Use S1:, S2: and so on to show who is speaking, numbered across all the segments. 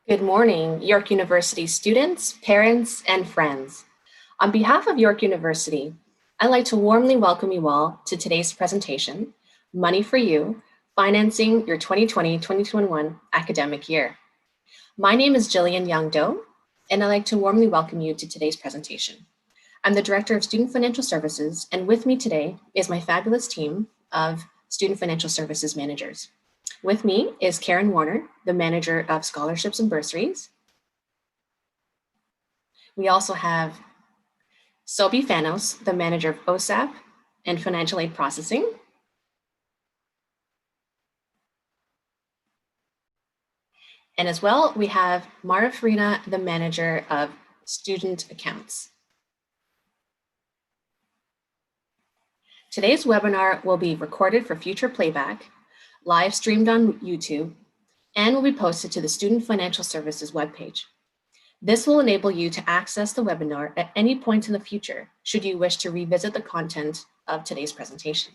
S1: Good morning, York University students, parents, and friends. On behalf of York University students, parents, and friends, on behalf of York University, I'd like to warmly welcome you all to today's presentation, Money for You, Financing Your 2020-2021 Academic Year. My name is Jillian Young-Do, and I'd like to warmly welcome you to today's presentation. I'm the Director of Student Financial Services, and with me today is my fabulous team of Student Financial Services managers. With me is Karen Warner, the Manager of Scholarships and Bursaries. We also have Sobi Fanos, the Manager of OSAP and Financial Aid Processing. And as well, we have Mara Farina, the Manager of Student Accounts. Today's webinar will be recorded for future playback, live streamed on YouTube, and will be posted to the Student Financial Services webpage. This will enable you to access the webinar at any point in the future, should you wish to revisit the content of today's presentation.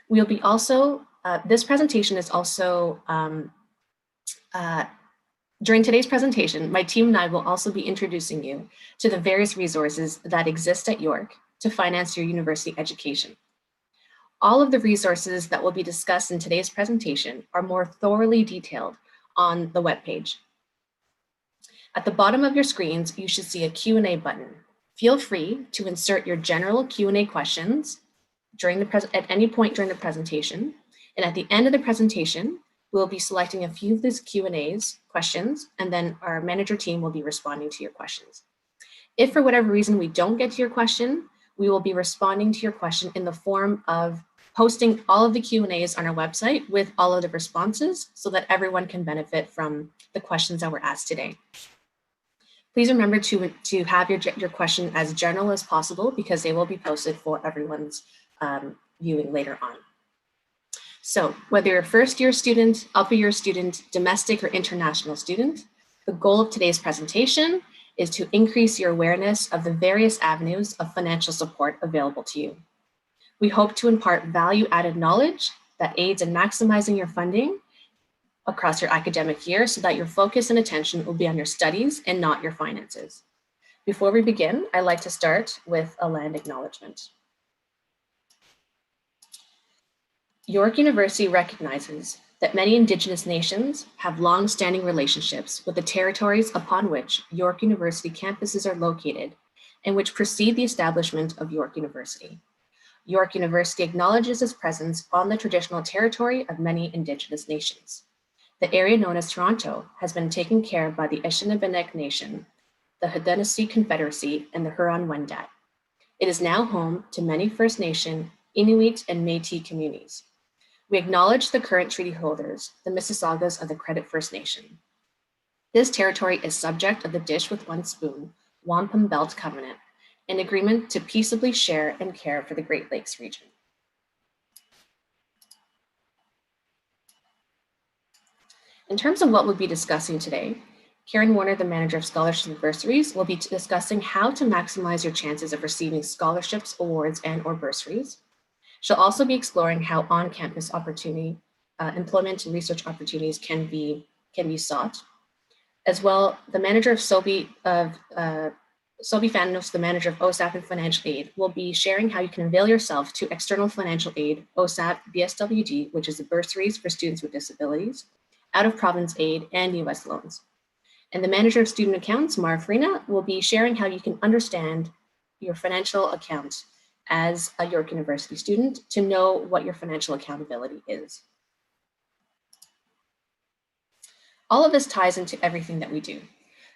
S1: We'll be also, this presentation is also, during today's presentation, my team and I will also be introducing you to the various resources that exist at York to finance your university education. All of the resources that will be discussed in today's presentation are more thoroughly detailed on the webpage. At the bottom of your screens, you should see a Q&A button. Feel free to insert your general Q&A questions at any point during the presentation. And at the end of the presentation, we'll be selecting a few of these Q&As questions, and then our manager team will be responding to your questions. If for whatever reason we don't get to your question, we will be responding to your question in the form of posting all of the Q&As on our website with all of the responses so that everyone can benefit from the questions that were asked today. Please remember to have your question as general as possible because they will be posted for everyone's viewing later on. So whether you're a first-year student, upper-year student, domestic or international student, the goal of today's presentation is to increase your awareness of the various avenues of financial support available to you. We hope to impart value-added knowledge that aids in maximizing your funding across your academic year so that your focus and attention will be on your studies and not your finances. Before we begin, I'd like to start with a land acknowledgement. York University recognizes that many Indigenous nations have long-standing relationships with the territories upon which York University campuses are located and which precede the establishment of York University. York University acknowledges its presence on the traditional territory of many Indigenous nations. The area known as Toronto has been taken care of by the Anishinaabe Nation, the Haudenosaunee Confederacy, and the Huron-Wendat. It is now home to many First Nation, Inuit, and Métis communities. We acknowledge the current treaty holders, the Mississaugas of the Credit First Nation. This territory is subject of the Dish with One Spoon, Wampum Belt Covenant, an agreement to peaceably share and care for the Great Lakes region. In terms of what we'll be discussing today, Karen Warner, the Manager of Scholarships and Bursaries, will be discussing how to maximize your chances of receiving scholarships, awards, and/or bursaries. She'll also be exploring how on-campus employment and research opportunities can be sought. As well, the Manager of Sobi Fanos, the Manager of OSAP and Financial Aid, will be sharing how you can avail yourself to external financial aid, OSAP, BSWD, which is the bursaries for students with disabilities, out-of-province aid, and US loans. And the Manager of Student Accounts, Mara Farina, will be sharing how you can understand your financial account as a York University student to know what your financial accountability is. All of this ties into everything that we do.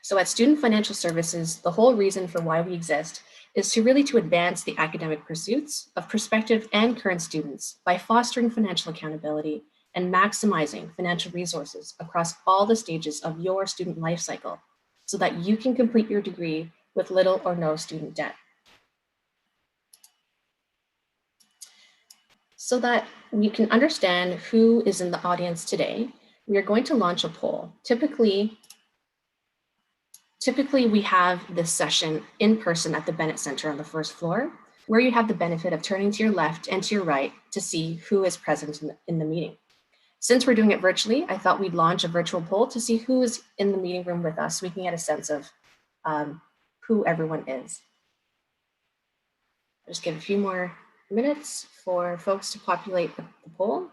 S1: So at Student Financial Services, the whole reason for why we exist is to advance the academic pursuits of prospective and current students by fostering financial accountability and maximizing financial resources across all the stages of your student life cycle so that you can complete your degree with little or no student debt. So that we can understand who is in the audience today, we are going to launch a poll. Typically we have this session in person at the Bennett Center on the first floor, where you have the benefit of turning to your left and to your right to see who is present in the meeting. Since we're doing it virtually, I thought we'd launch a virtual poll to see who is in the meeting room with us so we can get a sense of who everyone is. I'll just give a few more minutes for folks to populate the poll.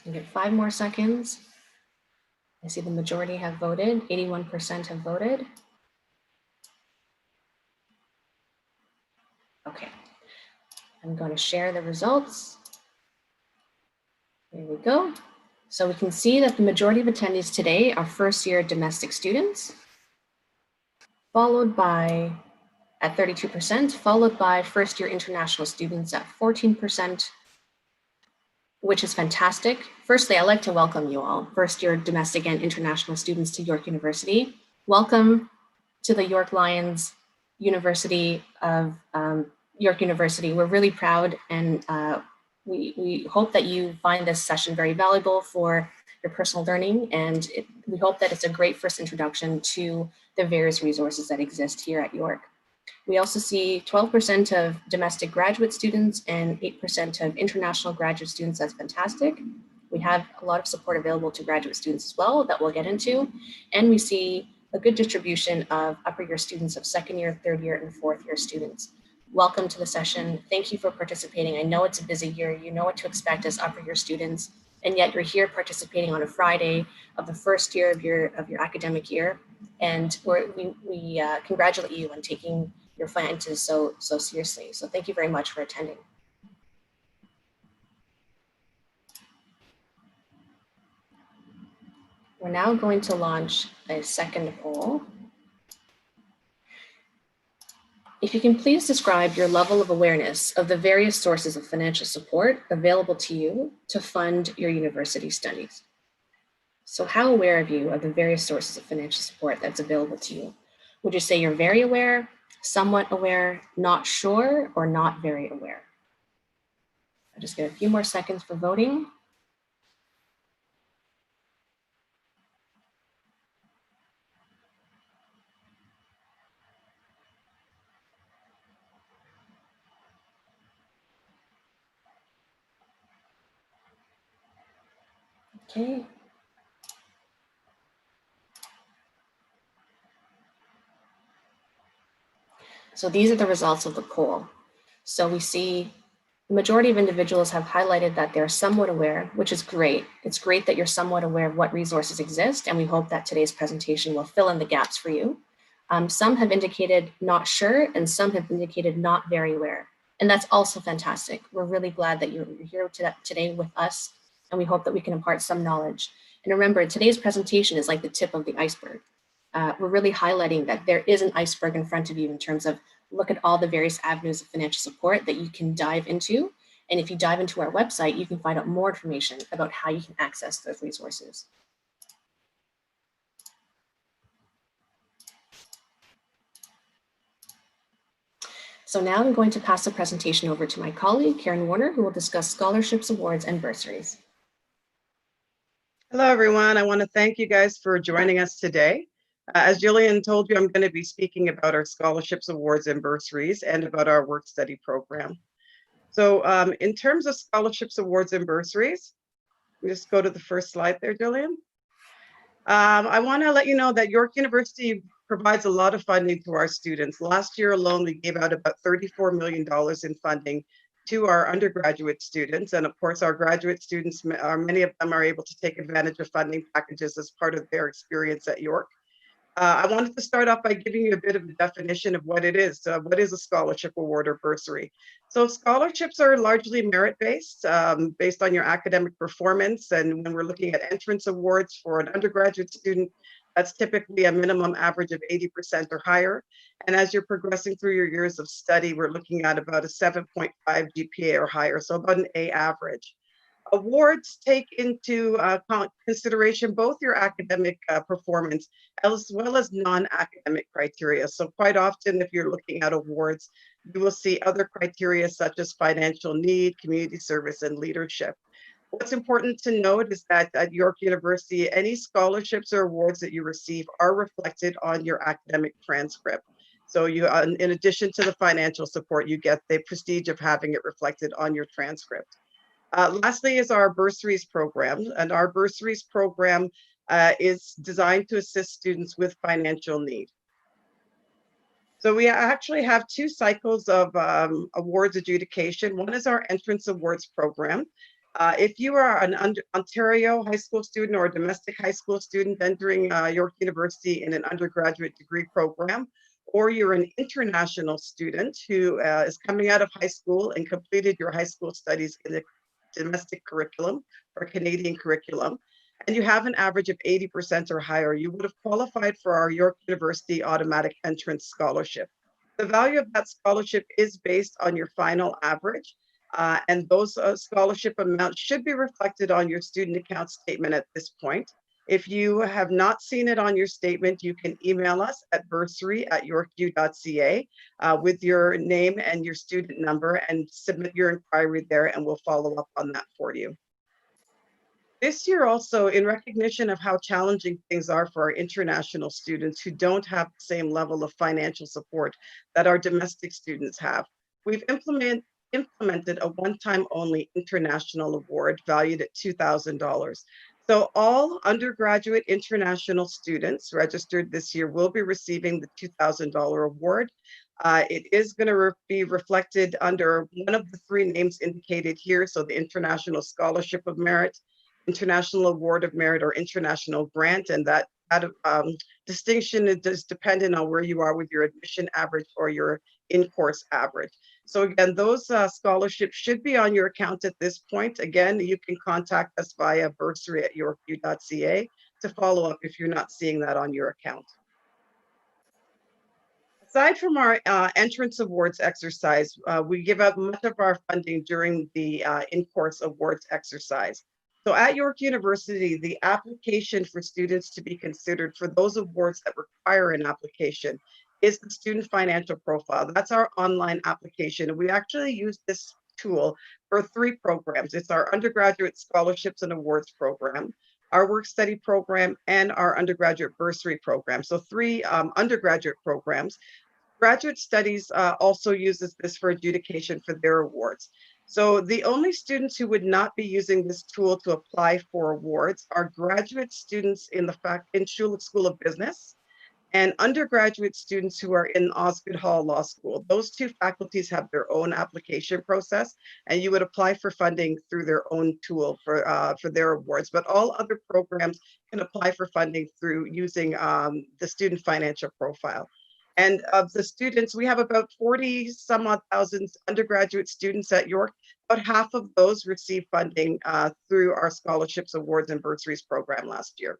S1: I'll give 5 more seconds. I see the majority have voted, 81% have voted. Okay, I'm going to share the results. There we go. So we can see that the majority of attendees today are first-year domestic students, followed by, at 32%, followed by first-year international students at 14%, which is fantastic. Firstly, I'd like to welcome you all, first-year domestic and international students to York University. Welcome to the York Lions University of York University. We're really proud, and we hope that you find this session very valuable for your personal learning, and we hope that it's a great first introduction to the various resources that exist here at York. We also see 12% of domestic graduate students and 8% of international graduate students. That's fantastic. We have a lot of support available to graduate students as well that we'll get into. And we see a good distribution of upper year students, of second year, third year, and fourth year students. Welcome to the session. Thank you for participating. I know it's a busy year. You know what to expect as upper year students, and yet you're here participating on a Friday of the first year of your academic year. And we congratulate you on taking your finances so seriously. So thank you very much for attending. We're now going to launch a second poll. If you can please describe your level of awareness of the various sources of financial support available to you to fund your university studies. So how aware are you of the various sources of financial support that's available to you? Would you say you're very aware, somewhat aware, not sure, or not very aware? I'll just give a few more seconds for voting. Okay. So these are the results of the poll. So we see the majority of individuals have highlighted that they're somewhat aware, which is great. It's great that you're somewhat aware of what resources exist, and we hope that today's presentation will fill in the gaps for you. Some have indicated not sure, and some have indicated not very aware. And that's also fantastic. We're really glad that you're here today with us, and we hope that we can impart some knowledge. And remember, today's presentation is like the tip of the iceberg. We're really highlighting that there is an iceberg in front of you in terms of look at all the various avenues of financial support that you can dive into. And if you dive into our website, you can find out more information about how you can access those resources. So now I'm going to pass the presentation over to my colleague, Karen Warner, who will discuss scholarships, awards, and bursaries.
S2: Hello, everyone. I want to thank you guys for joining us today. As Jillian told you, I'm going to be speaking about our scholarships, awards, and bursaries, and about our work study program. So in terms of scholarships, awards, and bursaries, just go to the first slide there, Jillian. I want to let you know that York University provides a lot of funding to our students. Last year alone, we gave out about $34 million in funding to our undergraduate students. And of course, our graduate students, many of them are able to take advantage of funding packages as part of their experience at York. I wanted to start off by giving you a bit of a definition of what it is. What is a scholarship, award, or bursary? So scholarships are largely merit-based, based on your academic performance. And when we're looking at entrance awards for an undergraduate student, that's typically a minimum average of 80% or higher. And as you're progressing through your years of study, we're looking at about a 7.5 GPA or higher, so about an A average. Awards take into consideration both your academic performance as well as non-academic criteria. So quite often, if you're looking at awards, you will see other criteria such as financial need, community service, and leadership. What's important to note is that at York University, any scholarships or awards that you receive are reflected on your academic transcript. So you, in addition to the financial support, you get the prestige of having it reflected on your transcript. Lastly is our bursaries program, and our bursaries program is designed to assist students with financial need. So we actually have two cycles of awards adjudication. One is our entrance awards program. If you are an Ontario high school student or a domestic high school student entering York University in an undergraduate degree program, or you're an international student who is coming out of high school and completed your high school studies in the domestic curriculum or Canadian curriculum, and you have an average of 80% or higher, you would have qualified for our York University Automatic Entrance Scholarship. The value of that scholarship is based on your final average, and those scholarship amounts should be reflected on your student account statement at this point. If you have not seen it on your statement, you can email us at bursary@yorku.ca with your name and your student number and submit your inquiry there, and we'll follow up on that for you. This year also, in recognition of how challenging things are for our international students who don't have the same level of financial support that our domestic students have, we've implemented a one-time only international award valued at $2,000. So all undergraduate international students registered this year will be receiving the $2,000 award. It is going to be reflected under one of the three names indicated here. So the International Scholarship of Merit, International Award of Merit, or International Grant, and that distinction is dependent on where you are with your admission average or your in-course average. So again, those scholarships should be on your account at this point. Again, you can contact us via bursary@yorku.ca to follow up if you're not seeing that on your account. Aside from our entrance awards exercise, we give out much of our funding during the in-course awards exercise. So at York University, the application for students to be considered for those awards that require an application is the student financial profile. That's our online application. We actually use this tool for three programs. It's our undergraduate scholarships and awards program, our work study program, and our undergraduate bursary program. So three undergraduate programs. Graduate studies also uses this for adjudication for their awards. So the only students who would not be using this tool to apply for awards are graduate students in School of Business and undergraduate students who are in Osgoode Hall Law School. Those two faculties have their own application process, and you would apply for funding through their own tool for their awards. But all other programs can apply for funding through using the student financial profile. And of the students, we have about 40 some odd thousand undergraduate students at York. About half of those received funding through our scholarships, awards, and bursaries program last year.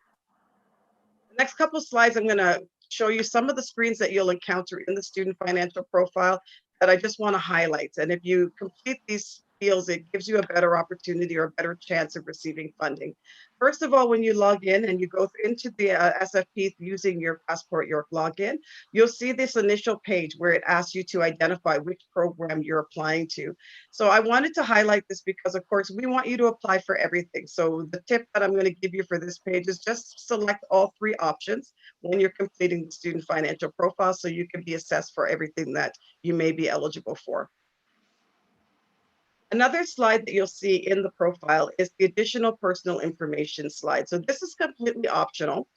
S2: The next couple of slides, I'm going to show you some of the screens that you'll encounter in the student financial profile that I just want to highlight. And if you complete these fields, it gives you a better opportunity or a better chance of receiving funding. First of all, when you log in and you go into the SFP using your Passport York login, you'll see this initial page where it asks you to identify which program you're applying to. So I wanted to highlight this because, of course, we want you to apply for everything. So the tip that I'm going to give you for this page is just select all three options when you're completing the student financial profile so you can be assessed for everything that you may be eligible for. Another slide that you'll see in the profile is the additional personal information slide. So this is completely optional,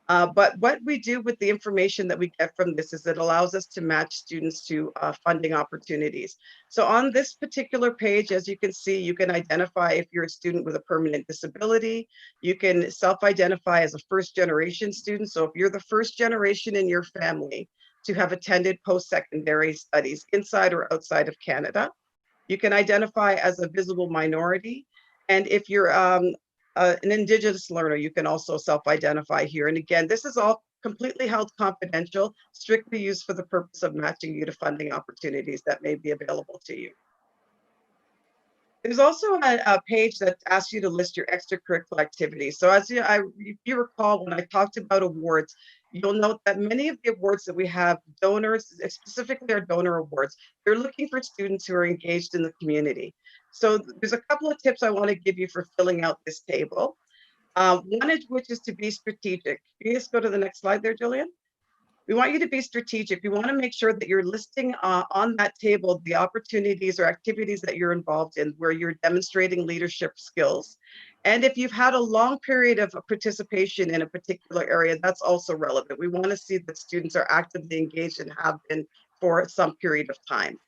S2: but what we do with the information that we get from this is it allows us to match students to funding opportunities. So on this particular page, as you can see, you can identify if you're a student with a permanent disability. You can self-identify as a first-generation student. So if you're the first generation in your family to have attended post-secondary studies inside or outside of Canada, you can identify as a visible minority. And if you're an Indigenous learner, you can also self-identify here. And again, this is all completely held confidential, strictly used for the purpose of matching you to funding opportunities that may be available to you. There's also a page that asks you to list your extracurricular activities. So if you recall, when I talked about awards, you'll note that many of the awards that we have, donors, specifically our donor awards, they're looking for students who are engaged in the community. So there's a couple of tips I want to give you for filling out this table. One of which is to be strategic. Can you just go to the next slide there, Jillian? We want you to be strategic. We want to make sure that you're listing on that table the opportunities or activities that you're involved in where you're demonstrating leadership skills. And if you've had a long period of participation in a particular area, that's also relevant. We want to see that students are actively engaged and have been for some period of time.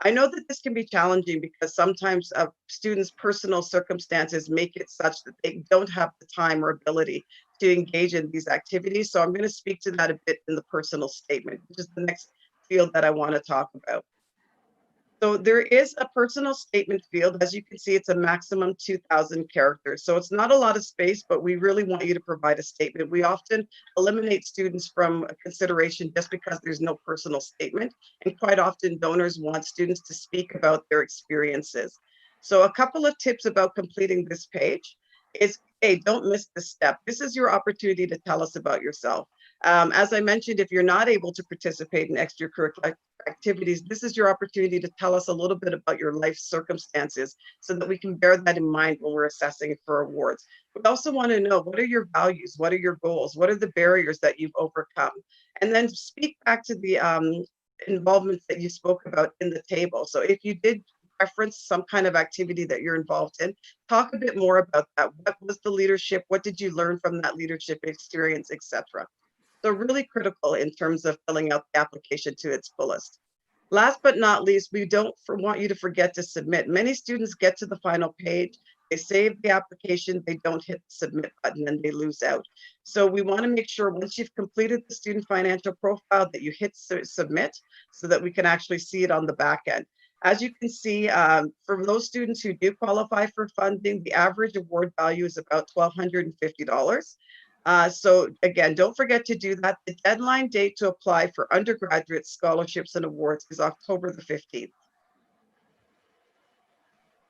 S2: I know that this can be challenging because sometimes students' personal circumstances make it such that they don't have the time or ability to engage in these activities. So I'm going to speak to that a bit in the personal statement, which is the next field that I want to talk about. So there is a personal statement field. As you can see, it's a maximum 2,000 characters. So it's not a lot of space, but we really want you to provide a statement. We often eliminate students from consideration just because there's no personal statement. And quite often donors want students to speak about their experiences. So a couple of tips about completing this page is, hey, don't miss this step. This is your opportunity to tell us about yourself. As I mentioned, if you're not able to participate in extracurricular activities, this is your opportunity to tell us a little bit about your life circumstances so that we can bear that in mind when we're assessing for awards. We also want to know, what are your values? What are your goals? What are the barriers that you've overcome? And then speak back to the involvements that you spoke about in the table. So if you did reference some kind of activity that you're involved in, talk a bit more about that. What was the leadership? What did you learn from that leadership experience, etc.? So really critical in terms of filling out the application to its fullest. Last but not least, we don't want you to forget to submit. Many students get to the final page, they save the application, they don't hit the submit button, and they lose out. So we want to make sure once you've completed the student financial profile that you hit submit so that we can actually see it on the back end. As you can see, for those students who do qualify for funding, the average award value is about $1,250. So again, don't forget to do that. The deadline date to apply for undergraduate scholarships and awards is October the 15th.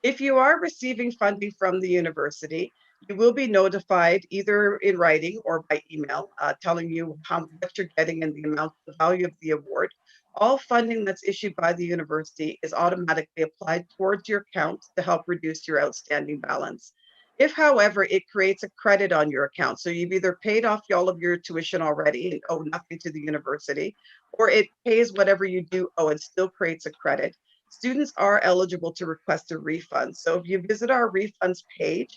S2: If you are receiving funding from the university, you will be notified either in writing or by email, telling you what you're getting and the amount, the value of the award. All funding that's issued by the university is automatically applied towards your account to help reduce your outstanding balance. If, however, it creates a credit on your account, so you've either paid off all of your tuition already and owe nothing to the university, or it pays whatever you do owe and still creates a credit, students are eligible to request a refund. So if you visit our refunds page,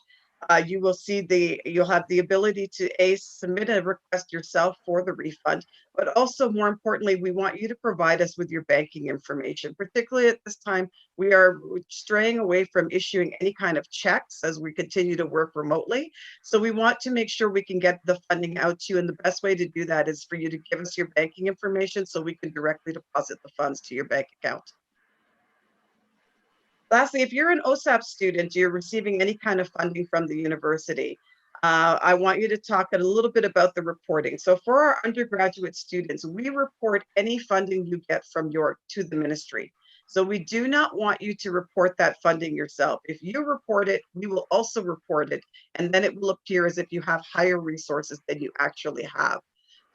S2: you will see you'll have the ability to submit a request yourself for the refund, but also more importantly, we want you to provide us with your banking information. Particularly at this time, we are straying away from issuing any kind of checks as we continue to work remotely. So we want to make sure we can get the funding out to you. And the best way to do that is for you to give us your banking information so we can directly deposit the funds to your bank account. Lastly, if you're an OSAP student, you're receiving any kind of funding from the university, I want you to talk a little bit about the reporting. So for our undergraduate students, we report any funding you get from York to the ministry. So we do not want you to report that funding yourself. If you report it, we will also report it, and then it will appear as if you have higher resources than you actually have.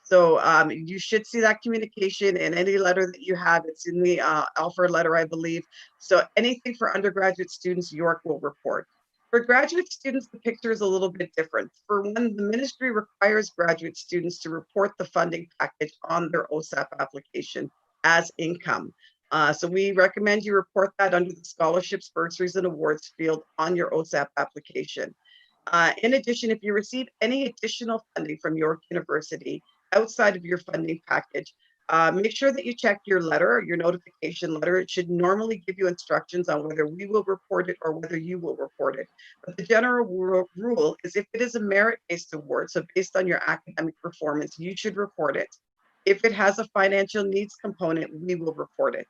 S2: So you should see that communication in any letter that you have. It's in the offer letter, I believe. So anything for undergraduate students, York will report. For graduate students, the picture is a little bit different. For one, the ministry requires graduate students to report the funding package on their OSAP application as income. So we recommend you report that under the scholarships, bursaries, and awards field on your OSAP application. In addition, if you receive any additional funding from York University outside of your funding package, make sure that you check your letter, your notification letter. It should normally give you instructions on whether we will report it or whether you will report it. But the general rule is if it is a merit-based award, so based on your academic performance, you should report it. If it has a financial needs component, we will report it.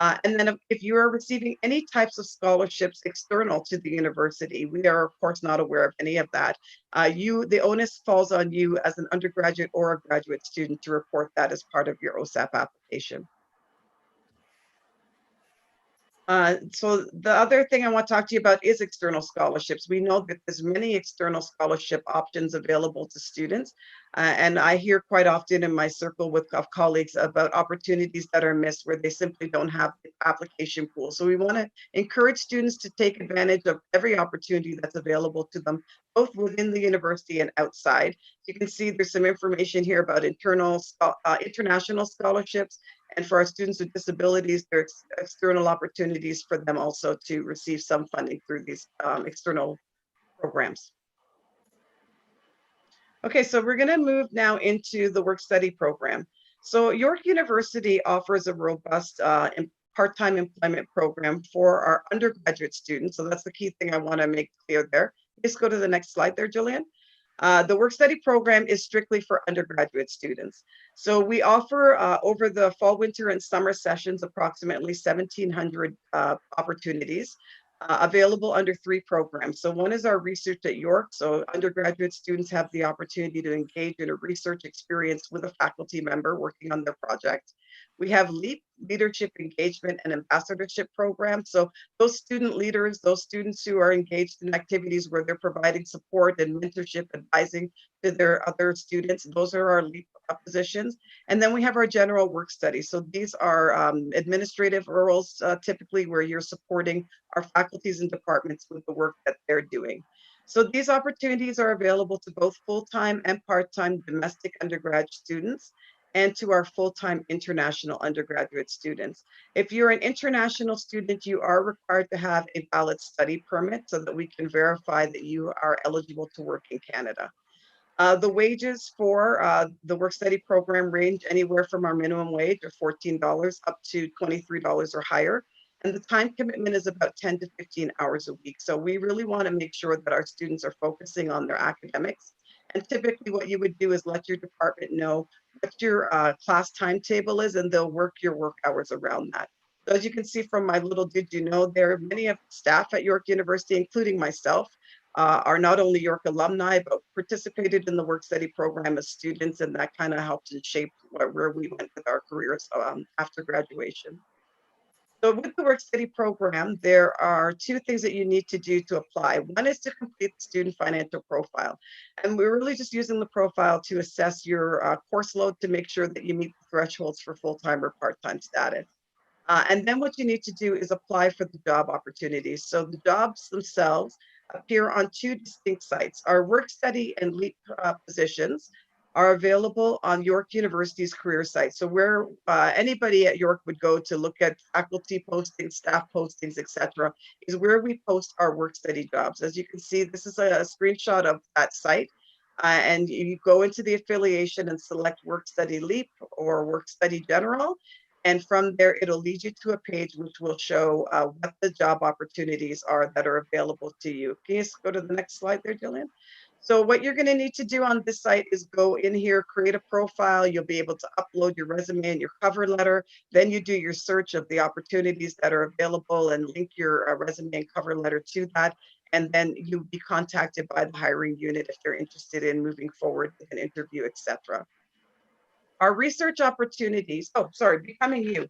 S2: And then if you are receiving any types of scholarships external to the university, we are of course not aware of any of that. The onus falls on you as an undergraduate or a graduate student to report that as part of your OSAP application. So the other thing I want to talk to you about is external scholarships. We know that there's many external scholarship options available to students. And I hear quite often in my circle of colleagues about opportunities that are missed where they simply don't have the application pool. So we want to encourage students to take advantage of every opportunity that's available to them, both within the university and outside. You can see there's some information here about international scholarships, and for our students with disabilities, there are external opportunities for them also to receive some funding through these external programs. Okay, so we're going to move now into the work study program. So York University offers a robust part-time employment program for our undergraduate students. So that's the key thing I want to make clear there. Just go to the next slide there, Jillian. The work study program is strictly for undergraduate students. So we offer over the fall, winter, and summer sessions approximately 1,700 opportunities available under 3 programs. So one is our research at York. So undergraduate students have the opportunity to engage in a research experience with a faculty member working on their project. We have LEAP, Leadership Engagement and Ambassadorship Program. So those student leaders, those students who are engaged in activities where they're providing support and mentorship, advising to their other students, those are our LEAP positions. And then we have our general work study. So these are administrative roles, typically where you're supporting our faculties and departments with the work that they're doing. So these opportunities are available to both full-time and part-time domestic undergrad students and to our full-time international undergraduate students. If you're an international student, you are required to have a valid study permit so that we can verify that you are eligible to work in Canada. The wages for the work study program range anywhere from our minimum wage of $14 up to $23 or higher. And the time commitment is about 10 to 15 hours a week. So we really want to make sure that our students are focusing on their academics. And typically what you would do is let your department know what your class timetable is, and they'll work your work hours around that. So as you can see from my little did you know, there are many of the staff at York University, including myself, are not only York alumni, but participated in the work study program as students, and that kind of helped and shaped where we went with our careers after graduation. So with the work study program, there are 2 things that you need to do to apply. One is to complete the student financial profile. And we're really just using the profile to assess your course load to make sure that you meet the thresholds for full-time or part-time status. And then what you need to do is apply for the job opportunities. So the jobs themselves appear on 2 distinct sites. Our work study and LEAP positions are available on York University's career site. So where anybody at York would go to look at faculty postings, staff postings, etc., is where we post our work study jobs. As you can see, this is a screenshot of that site. And you go into the affiliation and select work study LEAP or work study general. And from there, it'll lead you to a page which will show what the job opportunities are that are available to you. Can you just go to the next slide there, Jillian? So what you're going to need to do on this site is go in here, create a profile. You'll be able to upload your resume and your cover letter. Then you do your search of the opportunities that are available and link your resume and cover letter to that. And then you'll be contacted by the hiring unit if they're interested in moving forward with an interview, etc. Our research opportunities, Becoming You.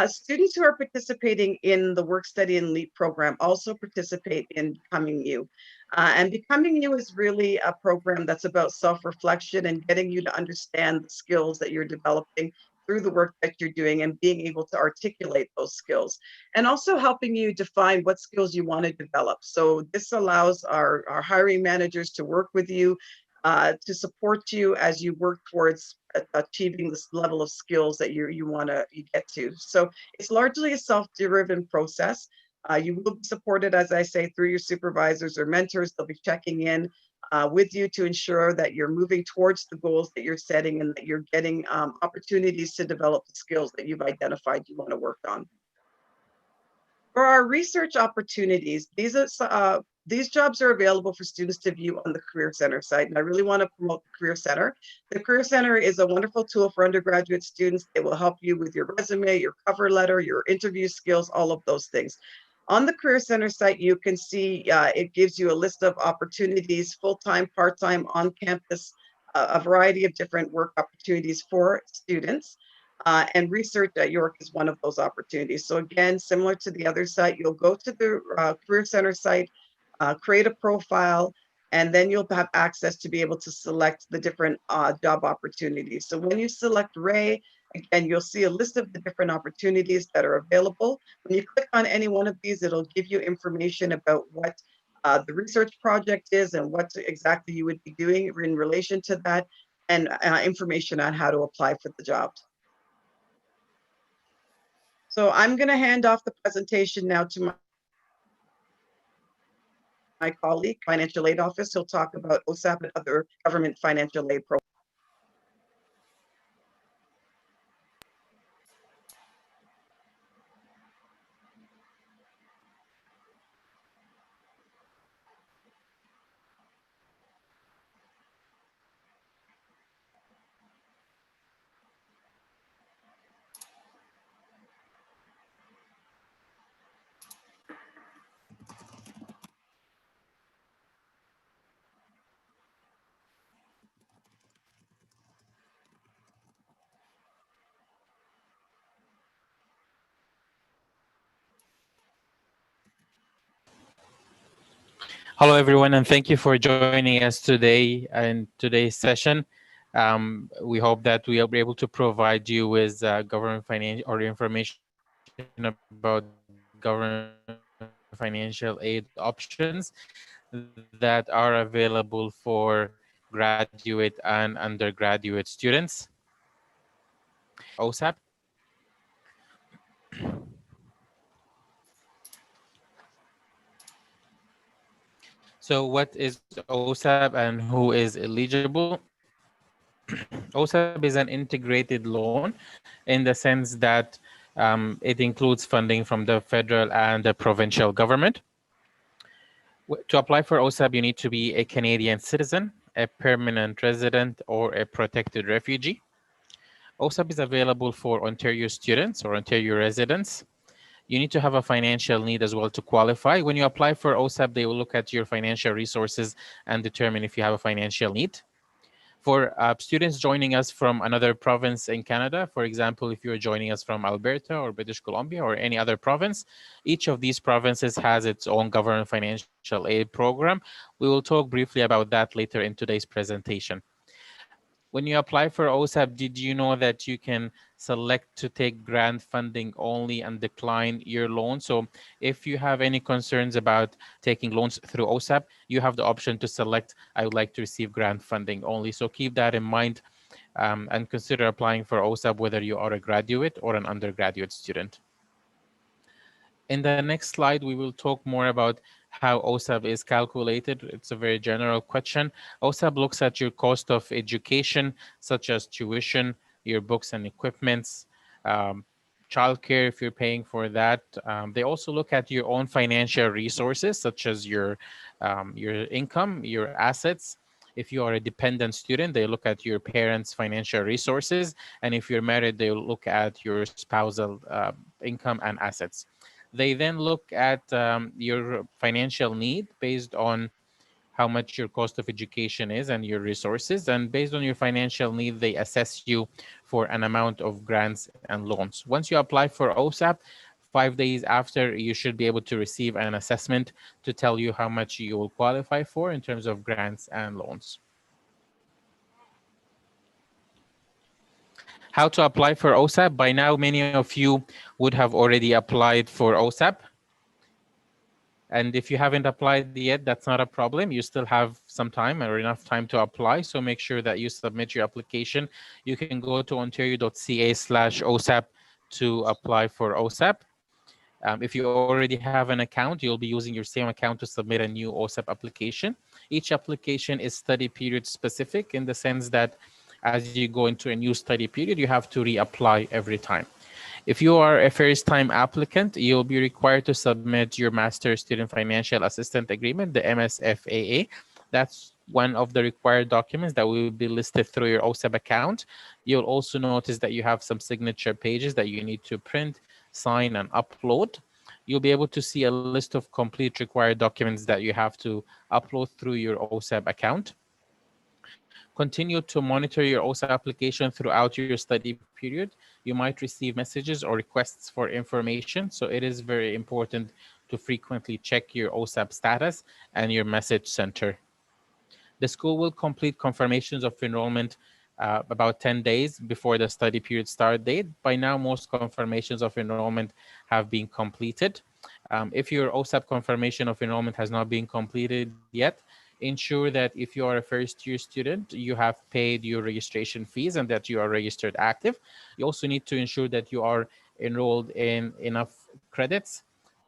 S2: Students who are participating in the work study and LEAP program also participate in Becoming You. And Becoming You is really a program that's about self-reflection and getting you to understand the skills that you're developing through the work that you're doing and being able to articulate those skills, and also helping you define what skills you want to develop. So this allows our hiring managers to work with you, to support you as you work towards achieving this level of skills that you want to get to. So it's largely a self-driven process. You will be supported, as I say, through your supervisors or mentors. They'll be checking in with you to ensure that you're moving towards the goals that you're setting and that you're getting opportunities to develop the skills that you've identified you want to work on. For our research opportunities, these jobs are available for students to view on the Career Center site, and I really want to promote the Career Center. The Career Center is a wonderful tool for undergraduate students. It will help you with your resume, your cover letter, your interview skills, all of those things. On the Career Center site, you can see it gives you a list of opportunities, full-time, part-time, on campus, a variety of different work opportunities for students. and research at York is one of those opportunities. So again, similar to the other site, you'll go to the Career Center site, create a profile, and then you'll have access to be able to select the different job opportunities. So when you select Ray, again, you'll see a list of the different opportunities that are available. When you click on any one of these, it'll give you information about what the research project is and what exactly you would be doing in relation to that, and information on how to apply for the jobs. So I'm going to hand off the presentation now to my colleague, Financial Aid Office. He'll talk about OSAP and other government financial aid programs.
S3: Hello, everyone, and thank you for joining us today in today's session. We hope that we will be able to provide you with government financial or information about government financial aid options that are available for graduate and undergraduate students. Let's start with OSAP. So what is OSAP and who is eligible? OSAP is an integrated loan in the sense that it includes funding from the federal and the provincial government. To apply for OSAP, you need to be a Canadian citizen, a permanent resident, or a protected refugee. OSAP is available for Ontario students or Ontario residents. You need to have a financial need as well to qualify. When you apply for OSAP, they will look at your financial resources and determine if you have a financial need. For students joining us from another province in Canada, for example, if you're joining us from Alberta or British Columbia or any other province, each of these provinces has its own government financial aid program. We will talk briefly about that later in today's presentation. When you apply for OSAP, did you know that you can select to take grant funding only and decline your loan? So if you have any concerns about taking loans through OSAP, you have the option to select, I would like to receive grant funding only. So keep that in mind and consider applying for OSAP, whether you are a graduate or an undergraduate student. In the next slide, we will talk more about how OSAP is calculated. It's a very general question. OSAP looks at your cost of education, such as tuition, your books and equipments, childcare if you're paying for that. They also look at your own financial resources, such as your income, your assets. If you are a dependent student, they look at your parents' financial resources. And if you're married, they look at your spousal income and assets. They then look at your financial need based on how much your cost of education is and your resources. And based on your financial need, they assess you for an amount of grants and loans. Once you apply for OSAP, 5 days after, you should be able to receive an assessment to tell you how much you will qualify for in terms of grants and loans. How to apply for OSAP? By now, many of you would have already applied for OSAP. And if you haven't applied yet, that's not a problem. You still have some time or enough time to apply. So make sure that you submit your application. You can go to ontario.ca/OSAP to apply for OSAP. If you already have an account, you'll be using your same account to submit a new OSAP application. Each application is study period specific in the sense that as you go into a new study period, you have to reapply every time. If you are a first-time applicant, you'll be required to submit your Master Student Financial Assistant Agreement, the MSFAA. That's one of the required documents that will be listed through your OSAP account. You'll also notice that you have some signature pages that you need to print, sign, and upload. You'll be able to see a list of complete required documents that you have to upload through your OSAP account. Continue to monitor your OSAP application throughout your study period. you might receive messages or requests for information. So it is very important to frequently check your OSAP status and your message center. The school will complete confirmations of enrollment about 10 days before the study period start date. By now, most confirmations of enrollment have been completed. If your OSAP confirmation of enrollment has not been completed yet, ensure that if you are a first-year student, you have paid your registration fees and that you are registered active. You also need to ensure that you are enrolled in enough credits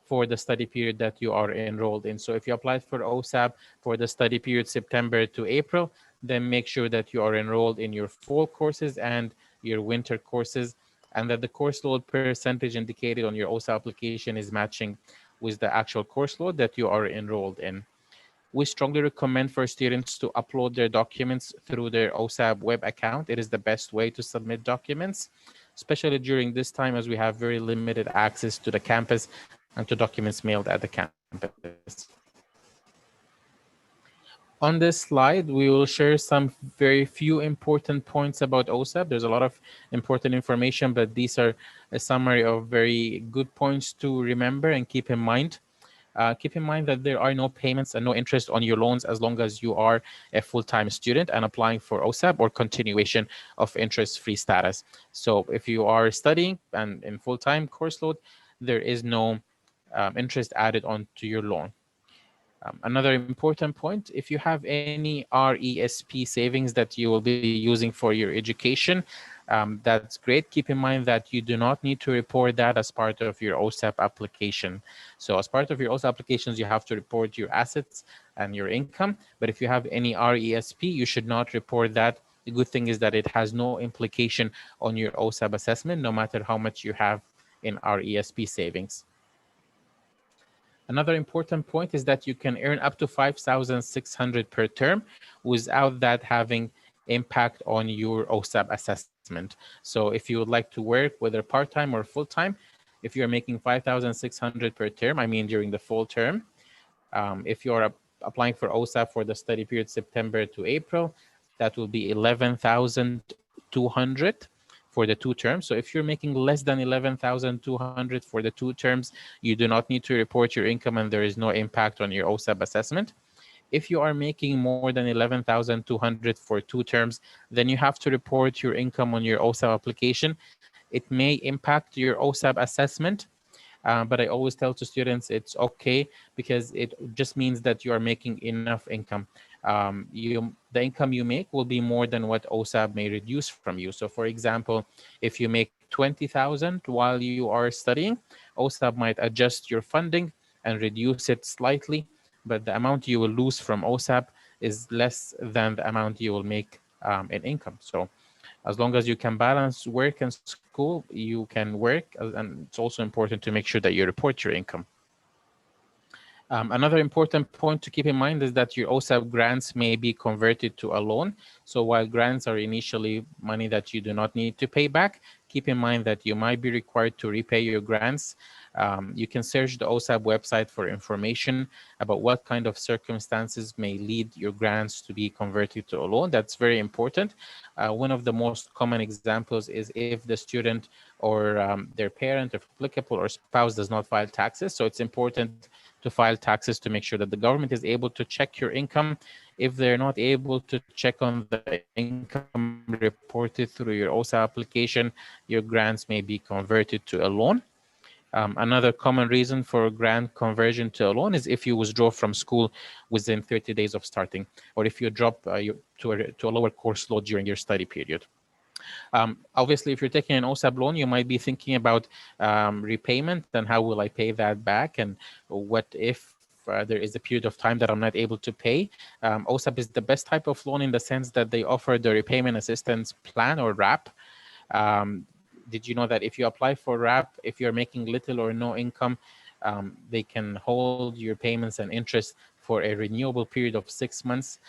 S3: for the study period that you are enrolled in. So if you applied for OSAP for the study period September to April, then make sure that you are enrolled in your fall courses and your winter courses, and that the course load percentage indicated on your OSAP application is matching with the actual course load that you are enrolled in. We strongly recommend for students to upload their documents through their OSAP web account. It is the best way to submit documents, especially during this time as we have very limited access to the campus and to documents mailed at the campus. On this slide, we will share some very few important points about OSAP. There's a lot of important information, but these are a summary of very good points to remember and keep in mind. Keep in mind that there are no payments and no interest on your loans as long as you are a full-time student and applying for OSAP or continuation of interest-free status. So if you are studying and in full-time course load, there is no interest added onto your loan. Another important point, if you have any RESP savings that you will be using for your education, that's great. Keep in mind that you do not need to report that as part of your OSAP application. So as part of your OSAP applications, you have to report your assets and your income. But if you have any RESP, you should not report that. The good thing is that it has no implication on your OSAP assessment, no matter how much you have in RESP savings. Another important point is that you can earn up to 5,600 per term without that having impact on your OSAP assessment. So if you would like to work, whether part-time or full-time, if you're making 5,600 per term, I mean during the full term, if you're applying for OSAP for the study period September to April, that will be 11,200 for the 2 terms. So if you're making less than 11,200 for the 2 terms, you do not need to report your income and there is no impact on your OSAP assessment. If you are making more than 11,200 for 2 terms, then you have to report your income on your OSAP application. It may impact your OSAP assessment, but I always tell to students it's okay because it just means that you are making enough income. The income you make will be more than what OSAP may reduce from you. So for example, if you make 20,000 while you are studying, OSAP might adjust your funding and reduce it slightly, but the amount you will lose from OSAP is less than the amount you will make in income. So as long as you can balance work and school, you can work, and it's also important to make sure that you report your income. Another important point to keep in mind is that your OSAP grants may be converted to a loan. So while grants are initially money that you do not need to pay back, keep in mind that you might be required to repay your grants. You can search the OSAP website for information about what kind of circumstances may lead your grants to be converted to a loan. That's very important. One of the most common examples is if the student or their parent, if applicable, or spouse does not file taxes. So it's important to file taxes to make sure that the government is able to check your income. If they're not able to check on the income reported through your OSAP application, your grants may be converted to a loan. Another common reason for grant conversion to a loan is if you withdraw from school within 30 days of starting, or if you drop to a lower course load during your study period. Obviously, if you're taking an OSAP loan, you might be thinking about repayment and how will I pay that back, and what if there is a period of time that I'm not able to pay. OSAP is the best type of loan in the sense that they offer the repayment assistance plan, or RAP. Did you know that if you apply for RAP, if you're making little or no income, they can hold your payments and interest for a renewable period of 6 months.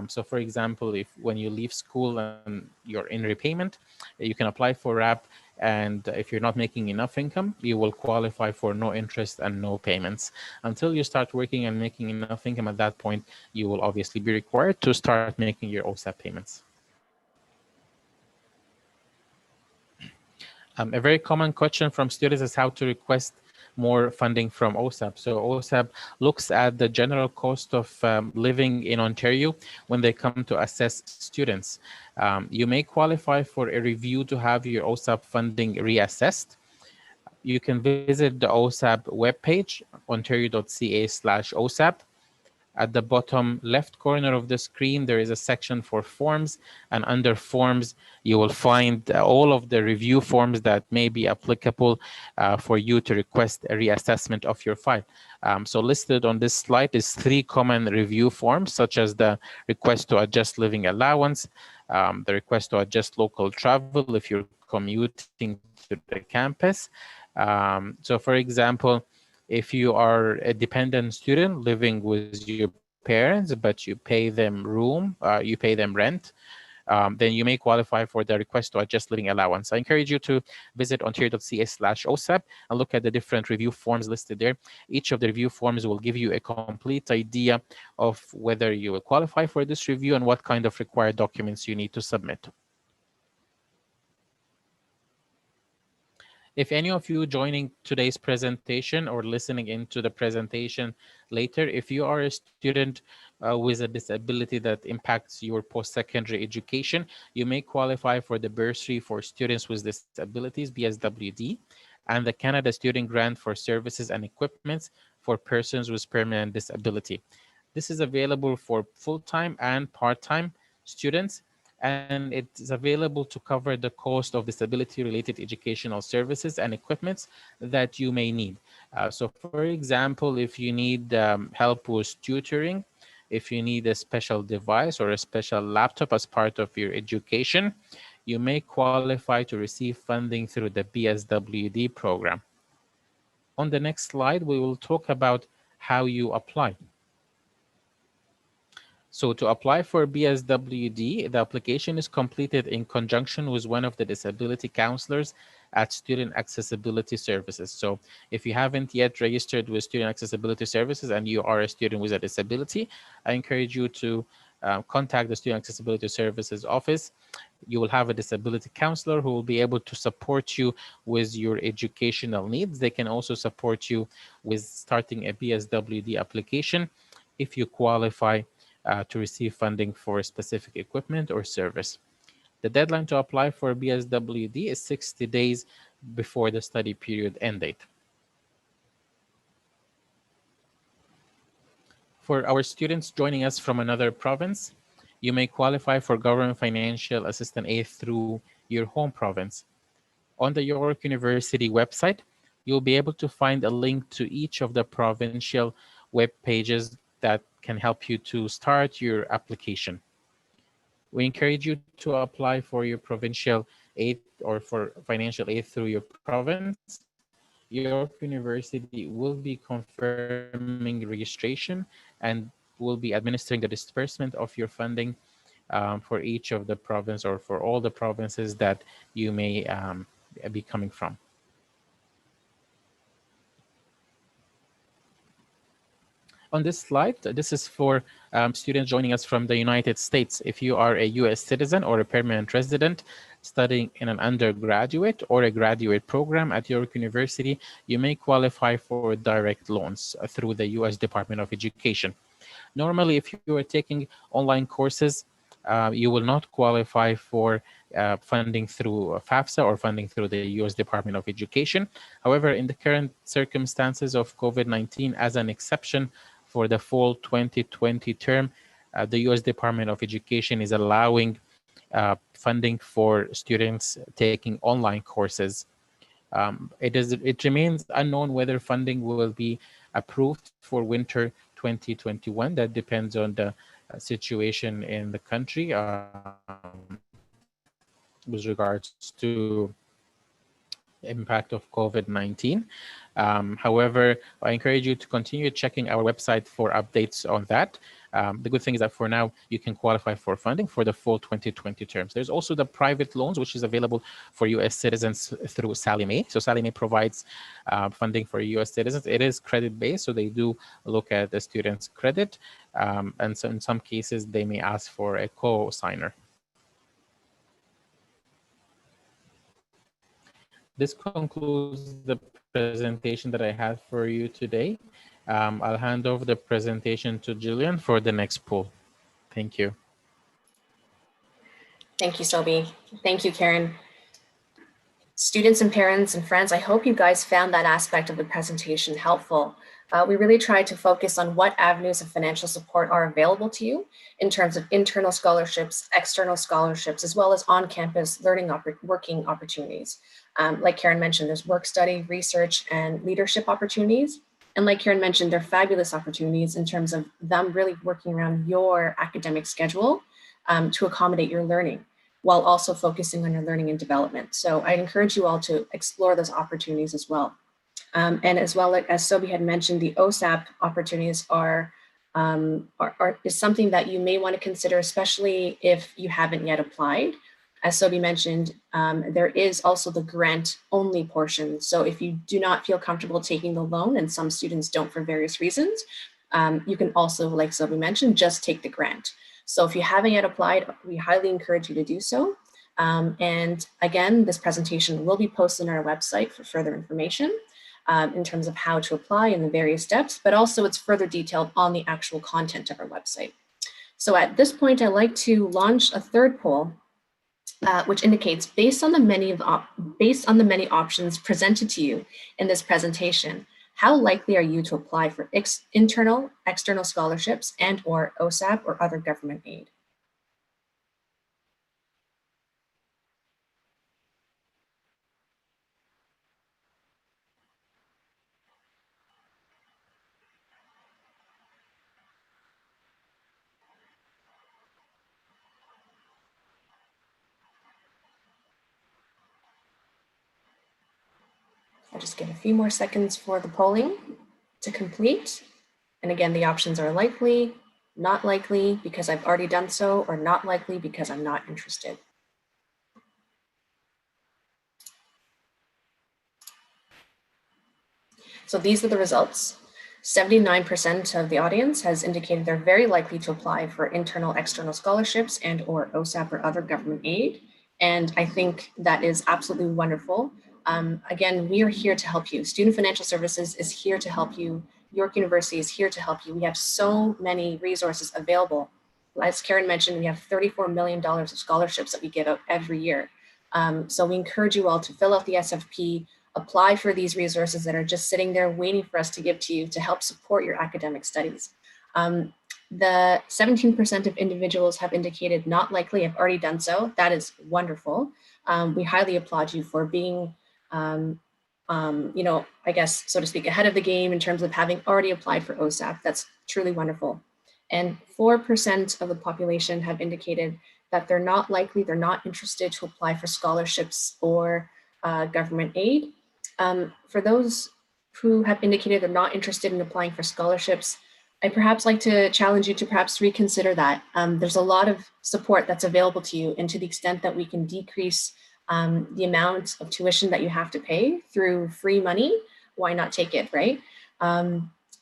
S3: So for example, if when you leave school and you're in repayment, you can apply for RAP, and if you're not making enough income, you will qualify for no interest and no payments. Until you start working and making enough income, at that point, you will obviously be required to start making your OSAP payments. A very common question from students is how to request more funding from OSAP. So OSAP looks at the general cost of living in Ontario when they come to assess students. You may qualify for a review to have your OSAP funding reassessed. You can visit the OSAP webpage, ontario.ca/OSAP. At the bottom left corner of the screen, there is a section for forms, and under forms, you will find all of the review forms that may be applicable for you to request a reassessment of your file. So listed on this slide is 3 common review forms, such as the request to adjust living allowance, the request to adjust local travel if you're commuting to the campus. So for example, if you are a dependent student living with your parents, but you pay them you pay them rent, then you may qualify for the request to adjust living allowance. I encourage you to visit ontario.ca/OSAP and look at the different review forms listed there. Each of the review forms will give you a complete idea of whether you will qualify for this review and what kind of required documents you need to submit. If any of you joining today's presentation or listening into the presentation later, if you are a student with a disability that impacts your post-secondary education, you may qualify for the bursary for students with disabilities, BSWD, and the Canada Student Grant for services and equipments for persons with permanent disability. This is available for full-time and part-time students, and it's available to cover the cost of disability-related educational services and equipments that you may need. So for example, if you need help with tutoring, if you need a special device or a special laptop as part of your education, you may qualify to receive funding through the BSWD program. On the next slide, we will talk about how you apply. So to apply for BSWD, the application is completed in conjunction with one of the disability counselors at Student Accessibility Services. So if you haven't yet registered with Student Accessibility Services and you are a student with a disability, I encourage you to contact the Student Accessibility Services office. You will have a disability counselor who will be able to support you with your educational needs. They can also support you with starting a BSWD application if you qualify to receive funding for specific equipment or service. The deadline to apply for BSWD is 60 days before the study period end date. For our students joining us from another province, you may qualify for government financial assistance aid through your home province. On the York University website, you'll be able to find a link to each of the provincial web pages that can help you to start your application. We encourage you to apply for your provincial aid or for financial aid through your province. York University will be confirming registration and will be administering the disbursement of your funding for each of the province or for all the provinces that you may be coming from. On this slide, this is for students joining us from the United States. If you are a US citizen or a permanent resident studying in an undergraduate or a graduate program at York University, you may qualify for direct loans through the US Department of Education. Normally, if you are taking online courses, you will not qualify for funding through FAFSA or funding through the US Department of Education. However, in the current circumstances of COVID-19, as an exception for the fall 2020 term, the US Department of Education is allowing funding for students taking online courses. It remains unknown whether funding will be approved for winter 2021. That depends on the situation in the country with regards to impact of COVID-19. However, I encourage you to continue checking our website for updates on that. The good thing is that for now, you can qualify for funding for the full 2020 terms. There's also the private loans, which is available for US citizens through Sallie Mae. So Sallie Mae provides funding for US citizens. It is credit-based, so they do look at the student's credit. And so in some cases, they may ask for a co-signer. This concludes the presentation that I had for you today. I'll hand over the presentation to Julian for the next poll. Thank you.
S1: Thank you, Sobi. Thank you, Karen. Students and parents and friends, I hope you guys found that aspect of the presentation helpful. We really tried to focus on what avenues of financial support are available to you in terms of internal scholarships, external scholarships, as well as on-campus working opportunities. Like Karen mentioned, there's work study, research, and leadership opportunities. And like Karen mentioned, they're fabulous opportunities in terms of them really working around your academic schedule to accommodate your learning, while also focusing on your learning and development. So I'd encourage you all to explore those opportunities as well. And as well as Sobi had mentioned, the OSAP opportunities is something that you may want to consider, especially if you haven't yet applied. As Sobi mentioned, there is also the grant-only portion. So if you do not feel comfortable taking the loan, and some students don't for various reasons, you can also, like Sobi mentioned, just take the grant. So if you haven't yet applied, we highly encourage you to do so. And again, this presentation will be posted on our website for further information in terms of how to apply and the various steps, but also it's further detailed on the actual content of our website. So at this point, I'd like to launch a third poll, which indicates based on the many options presented to you in this presentation, how likely are you to apply for internal, external scholarships and/or OSAP or other government aid? I'll just give a few more seconds for the polling to complete. And again, the options are likely, not likely because I've already done so, or not likely because I'm not interested. So these are the results. 79% of the audience has indicated they're very likely to apply for internal, external scholarships and/or OSAP or other government aid. And I think that is absolutely wonderful. Again, we are here to help you. Student Financial Services is here to help you. York University is here to help you. We have so many resources available. As Karen mentioned, we have $34 million of scholarships that we give out every year. So we encourage you all to fill out the SFP, apply for these resources that are just sitting there waiting for us to give to you to help support your academic studies. The 17% of individuals have indicated not likely, have already done so. That is wonderful. We highly applaud you for being, I guess, so to speak, ahead of the game in terms of having already applied for OSAP. That's truly wonderful. And 4% of the population have indicated that they're not likely, they're not interested to apply for scholarships or government aid. For those who have indicated they're not interested in applying for scholarships, I'd perhaps like to challenge you to perhaps reconsider that. There's a lot of support that's available to you, and to the extent that we can decrease the amount of tuition that you have to pay through free money, why not take it, right?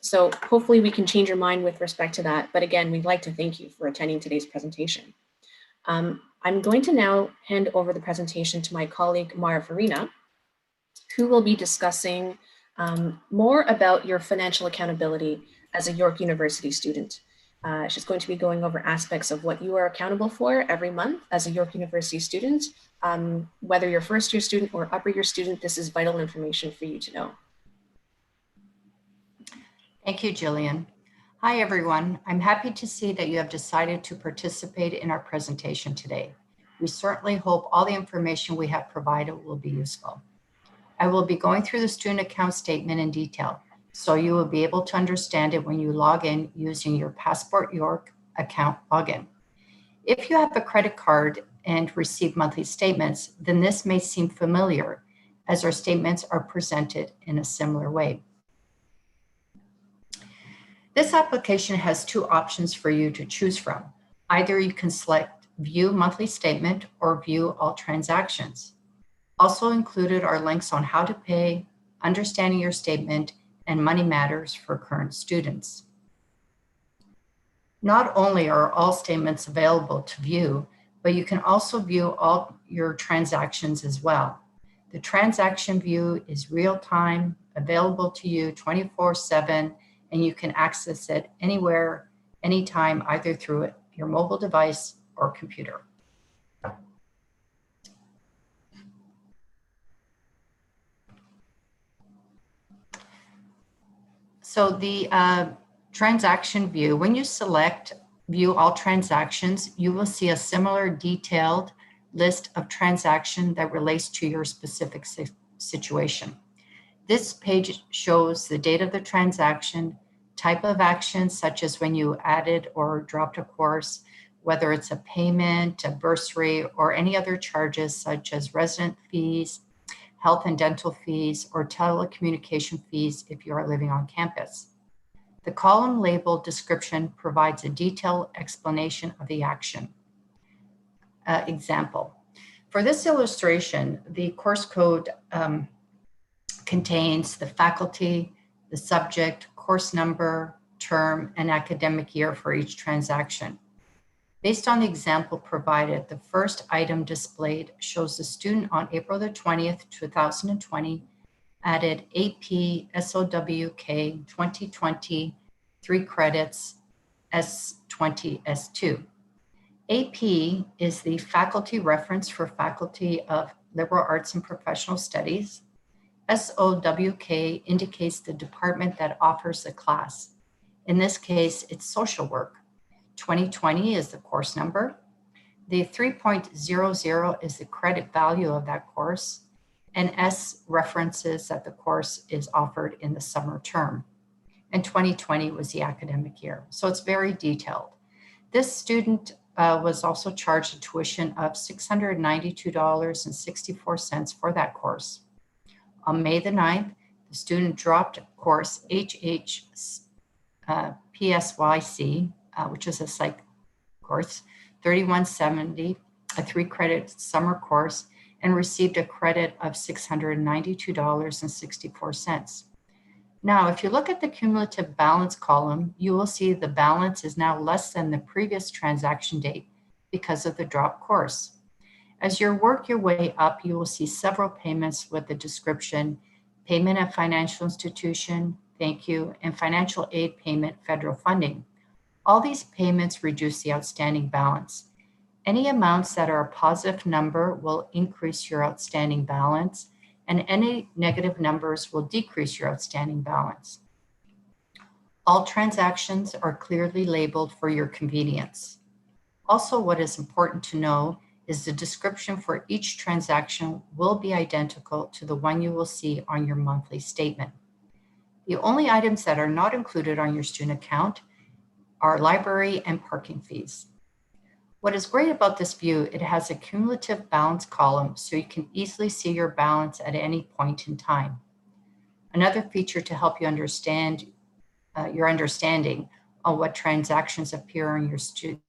S1: So hopefully we can change your mind with respect to that. But again, we'd like to thank you for attending today's presentation. I'm going to now hand over the presentation to my colleague, Mara Farina, who will be discussing more about your financial accountability as a York University student. She's going to be going over aspects of what you are accountable for every month as a York University student. Whether you're first year student or upper year student, this is vital information for you to know.
S4: Thank you, Jillian. Hi, everyone. I'm happy to see that you have decided to participate in our presentation today. We certainly hope all the information we have provided will be useful. I will be going through the student account statement in detail, so you will be able to understand it when you log in using your Passport York account login. If you have a credit card and receive monthly statements, then this may seem familiar, as our statements are presented in a similar way. This application has two options for you to choose from. Either you can select View Monthly Statement or View All Transactions. Also included are links on how to pay, understanding your statement, and money matters for current students. Not only are all statements available to view, but you can also view all your transactions as well. The transaction view is real-time, available to you 24/7, and you can access it anywhere, anytime, either through your mobile device or computer. So the transaction view, when you select View All Transactions, you will see a similar detailed list of transactions that relates to your specific situation. This page shows the date of the transaction, type of action, such as when you added or dropped a course, whether it's a payment, a bursary, or any other charges such as resident fees, health and dental fees, or telecommunication fees if you are living on campus. The column labeled Description provides a detailed explanation of the action. Example. For this illustration, the course code contains the faculty, the subject, course number, term, and academic year for each transaction. Based on the example provided, the first item displayed shows the student on April the 20th, 2020, added AP SOWK 2020, 3 credits, S20, S2. AP is the faculty reference for Faculty of Liberal Arts and Professional Studies. SOWK indicates the department that offers the class. In this case, it's social work. 2020 is the course number. The 3.00 is the credit value of that course, and S references that the course is offered in the summer term. And 2020 was the academic year. So it's very detailed. This student was also charged a tuition of $692.64 for that course. On May the 9th, the student dropped course PSYC, which is a psych course, 3170, a 3-credit summer course, and received a credit of $692.64. Now, if you look at the cumulative balance column, you will see the balance is now less than the previous transaction date because of the drop course. As you work your way up, you will see several payments with the description, payment at financial institution, thank you, and financial aid payment, federal funding. All these payments reduce the outstanding balance. Any amounts that are a positive number will increase your outstanding balance, and any negative numbers will decrease your outstanding balance. All transactions are clearly labeled for your convenience. Also, what is important to know is the description for each transaction will be identical to the one you will see on your monthly statement. The only items that are not included on your student account are library and parking fees. What is great about this view, it has a cumulative balance column so you can easily see your balance at any point in time. Another feature to help you understand your understanding on what transactions appear on your student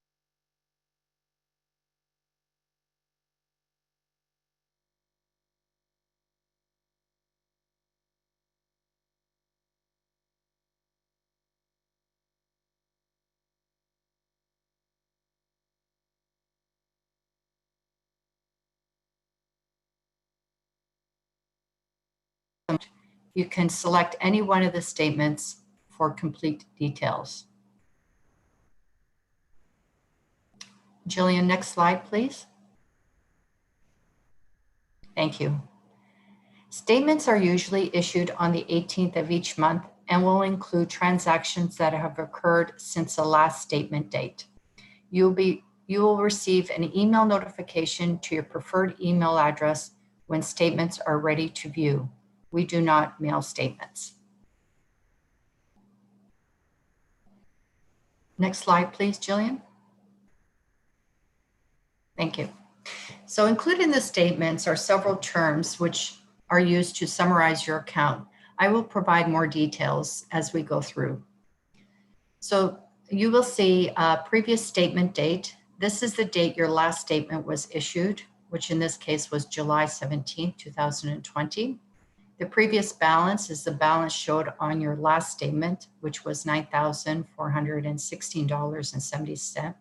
S4: you can select any one of the statements for complete details. Jillian, next slide, please. Thank you. Statements are usually issued on the 18th of each month and will include transactions that have occurred since the last statement date. You will receive an email notification to your preferred email address when statements are ready to view. We do not mail statements. Next slide, please, Jillian. Thank you. So included in the statements are several terms which are used to summarize your account. I will provide more details as we go through. So you will see a previous statement date. This is the date your last statement was issued, which in this case was July 17, 2020. The previous balance is the balance showed on your last statement, which was $9,416.70.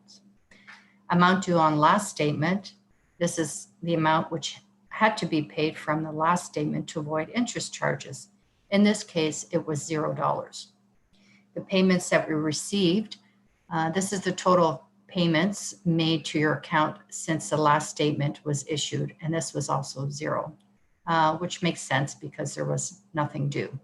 S4: Amount due on last statement, this is the amount which had to be paid from the last statement to avoid interest charges. In this case, it was $0. The payments that we received, this is the total payments made to your account since the last statement was issued, and this was also zero, which makes sense because there was nothing due.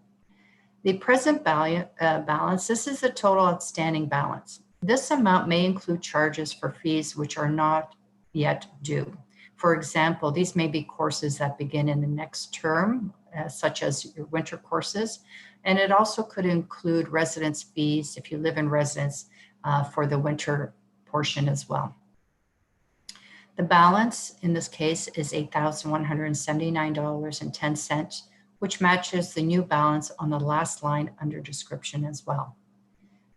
S4: The present balance, this is the total outstanding balance. This amount may include charges for fees which are not yet due. For example, these may be courses that begin in the next term, such as your winter courses, and it also could include residence fees if you live in residence for the winter portion as well. The balance in this case is $8,179.10, which matches the new balance on the last line under description as well.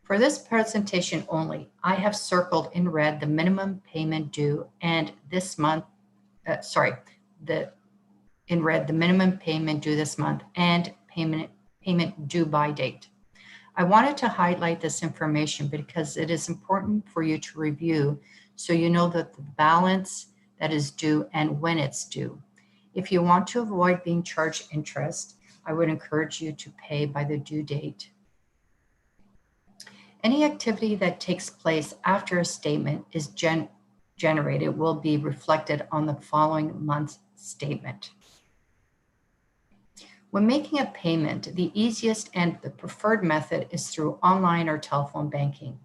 S4: For this presentation only, I have circled in red the minimum payment due and this month, in red the minimum payment due this month and payment due by date. I wanted to highlight this information because it is important for you to review so you know that the balance that is due and when it's due. If you want to avoid being charged interest, I would encourage you to pay by the due date. Any activity that takes place after a statement is generated will be reflected on the following month's statement. When making a payment, the easiest and the preferred method is through online or telephone banking.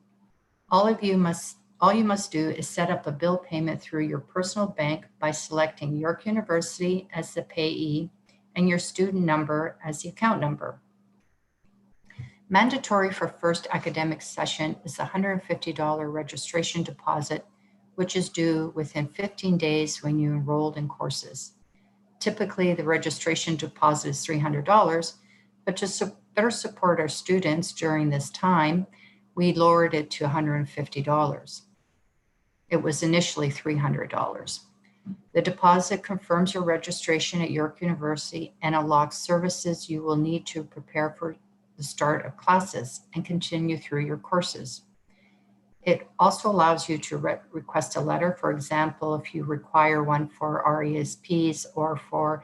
S4: All you must do is set up a bill payment through your personal bank by selecting York University as the payee and your student number as the account number. Mandatory for first academic session is the $150 registration deposit, which is due within 15 days when you enrolled in courses. Typically, the registration deposit is $300, but to better support our students during this time, we lowered it to $150. It was initially $300. The deposit confirms your registration at York University and unlocks services you will need to prepare for the start of classes and continue through your courses. It also allows you to request a letter, for example, if you require one for RESPs or for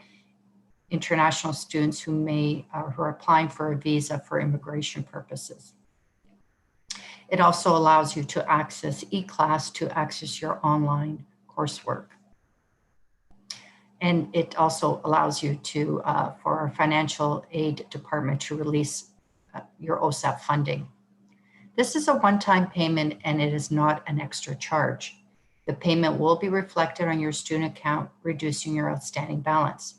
S4: international students who are applying for a visa for immigration purposes. It also allows you to access eClass to access your online coursework. And it also allows you to, for our financial aid department, to release your OSAP funding. This is a one-time payment and it is not an extra charge. The payment will be reflected on your student account, reducing your outstanding balance.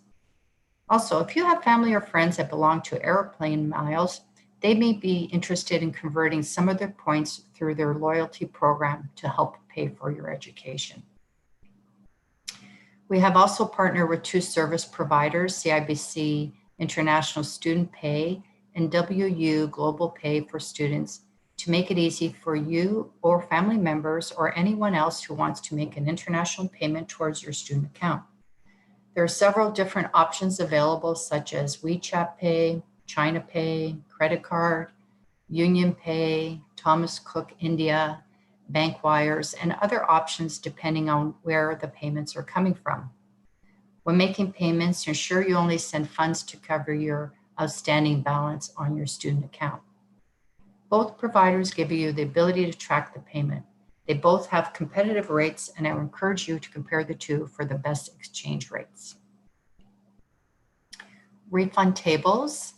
S4: Also, if you have family or friends that belong to Airplane Miles, they may be interested in converting some of their points through their loyalty program to help pay for your education. We have also partnered with two service providers, CIBC International Student Pay and WU Global Pay for students, to make it easy for you or family members or anyone else who wants to make an international payment towards your student account. There are several different options available, such as WeChat Pay, China Pay, credit card, Union Pay, Thomas Cook India, bank wires, and other options depending on where the payments are coming from. When making payments, ensure you only send funds to cover your outstanding balance on your student account. Both providers give you the ability to track the payment. They both have competitive rates, and I would encourage you to compare the two for the best exchange rates. Refund tables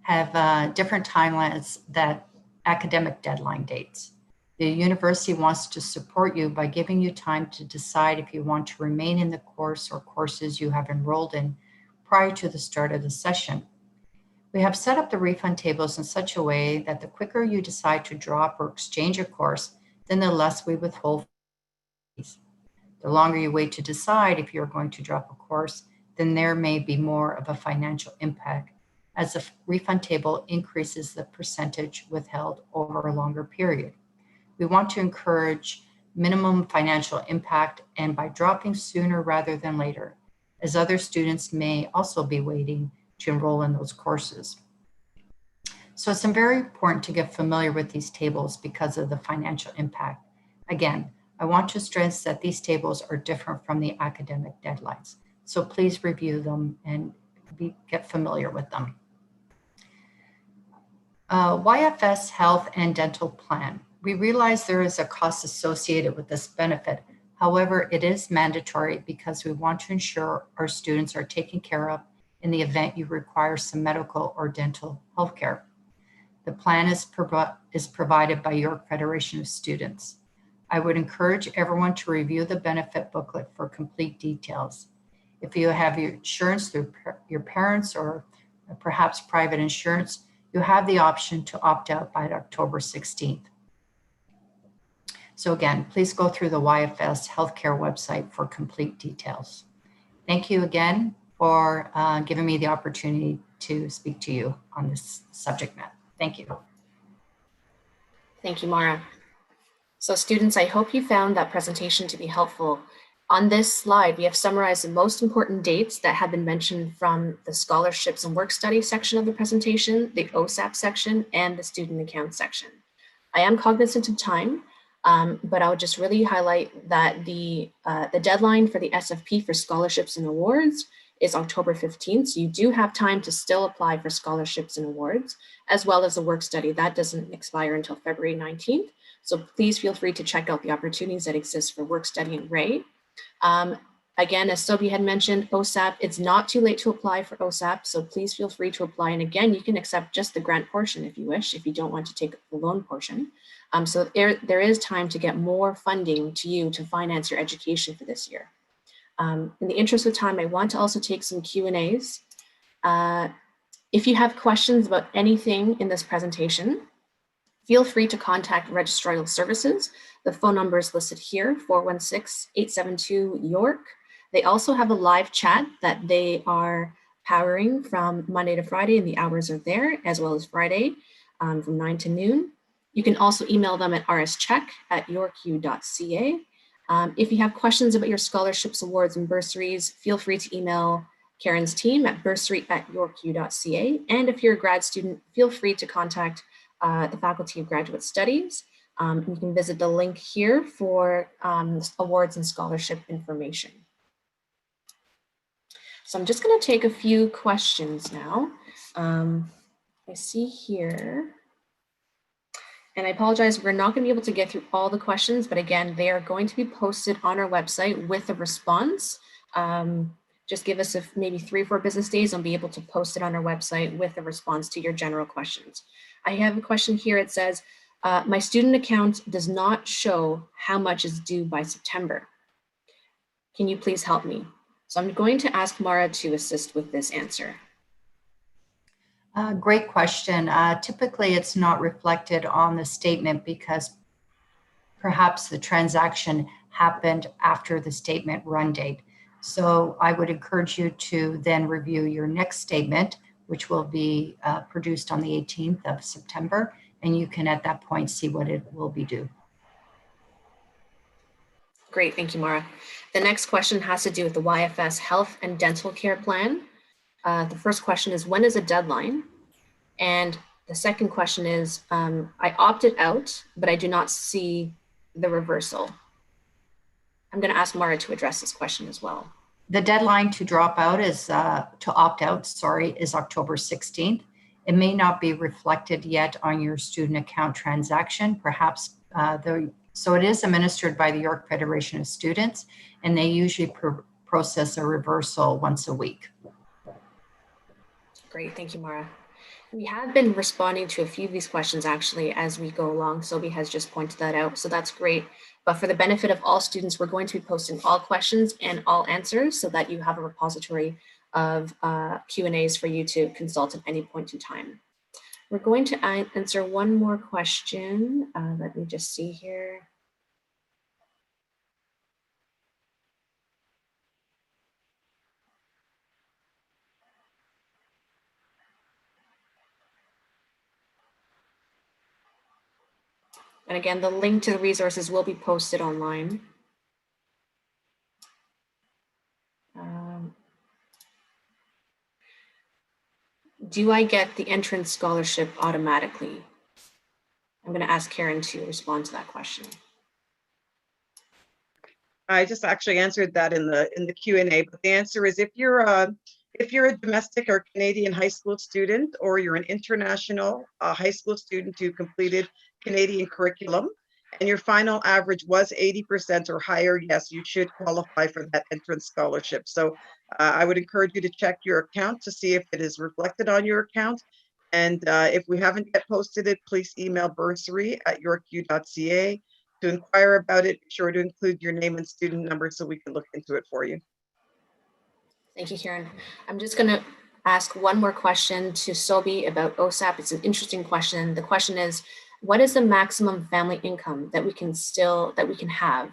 S4: have different timelines that academic deadline dates. The university wants to support you by giving you time to decide if you want to remain in the course or courses you have enrolled in prior to the start of the session. We have set up the refund tables in such a way that the quicker you decide to drop or exchange a course, then the less we withhold fees. The longer you wait to decide if you're going to drop a course, then there may be more of a financial impact, as the refund table increases the percentage withheld over a longer period. We want to encourage minimum financial impact, and by dropping sooner rather than later, as other students may also be waiting to enroll in those courses. So it's very important to get familiar with these tables because of the financial impact. Again, I want to stress that these tables are different from the academic deadlines. So please review them and get familiar with them. YFS Health and Dental Plan. We realize there is a cost associated with this benefit. However, it is mandatory because we want to ensure our students are taken care of in the event you require some medical or dental health care. The plan is provided by York Federation of Students. I would encourage everyone to review the benefit booklet for complete details. If you have your insurance through your parents or perhaps private insurance, you have the option to opt out by October 16th. So again, please go through the YFS healthcare website for complete details. Thank you again for giving me the opportunity to speak to you on this subject matter. Thank you.
S1: Thank you, Mara. So students, I hope you found that presentation to be helpful. On this slide, we have summarized the most important dates that have been mentioned from the scholarships and work study section of the presentation, the OSAP section, and the student account section. I am cognizant of time, but I would just really highlight that the deadline for the SFP for scholarships and awards is October 15th. So you do have time to still apply for scholarships and awards, as well as the work study. That doesn't expire until February 19th. So please feel free to check out the opportunities that exist for work study and rate. Again, as Sobi had mentioned, OSAP, it's not too late to apply for OSAP, so please feel free to apply. And again, you can accept just the grant portion if you wish, if you don't want to take the loan portion. So there is time to get more funding to you to finance your education for this year. In the interest of time, I want to also take some Q&As. If you have questions about anything in this presentation, feel free to contact Registrarial Services. The phone number is listed here, 416-872-YORK. They also have a live chat that they are powering from Monday to Friday, and the hours are there, as well as Friday from 9 to noon. You can also email them at rscheck@yorku.ca. If you have questions about your scholarships, awards, and bursaries, feel free to email Karen's team at bursary@yorku.ca. And if you're a grad student, feel free to contact the Faculty of Graduate Studies. You can visit the link here for awards and scholarship information. So I'm just going to take a few questions now. I see here, and I apologize, we're not going to be able to get through all the questions, but again, they are going to be posted on our website with a response. Just give us maybe 3 or 4 business days, I'll be able to post it on our website with a response to your general questions. I have a question here. It says, my student account does not show how much is due by September. Can you please help me? So I'm going to ask Mara to assist with this answer.
S4: Great question. Typically, it's not reflected on the statement because perhaps the transaction happened after the statement run date. So I would encourage you to then review your next statement, which will be produced on the 18th of September, and you can at that point see what it will be due.
S1: Great, thank you, Mara. The next question has to do with the YFS Health and Dental Care Plan. The first question is, when is a deadline? And the second question is, I opted out, but I do not see the reversal. I'm going to ask Mara to address this question as well.
S4: The deadline to drop out is, to opt out, sorry, is October 16th. It may not be reflected yet on your student account transaction. Perhaps, so it is administered by the York Federation of Students, and they usually process a reversal once a week.
S1: Great, thank you, Mara. We have been responding to a few of these questions actually as we go along. Sobi has just pointed that out, so that's great. But for the benefit of all students, we're going to be posting all questions and all answers so that you have a repository of Q&As for you to consult at any point in time. We're going to answer one more question. Let me just see here. And again, the link to the resources will be posted online. Do I get the entrance scholarship automatically? I'm going to ask Karen to respond to that question.
S2: I just actually answered that in the Q&A, but the answer is if you're a domestic or Canadian high school student, or you're an international high school student who completed Canadian curriculum, and your final average was 80% or higher, yes, you should qualify for that entrance scholarship. So I would encourage you to check your account to see if it is reflected on your account. And if we haven't yet posted it, please email bursary@yorku.ca. To inquire about it, be sure to include your name and student number so we can look into it for you.
S1: Thank you, Karen. I'm just going to ask one more question to Sobi about OSAP. It's an interesting question. The question is, what is the maximum family income that we can have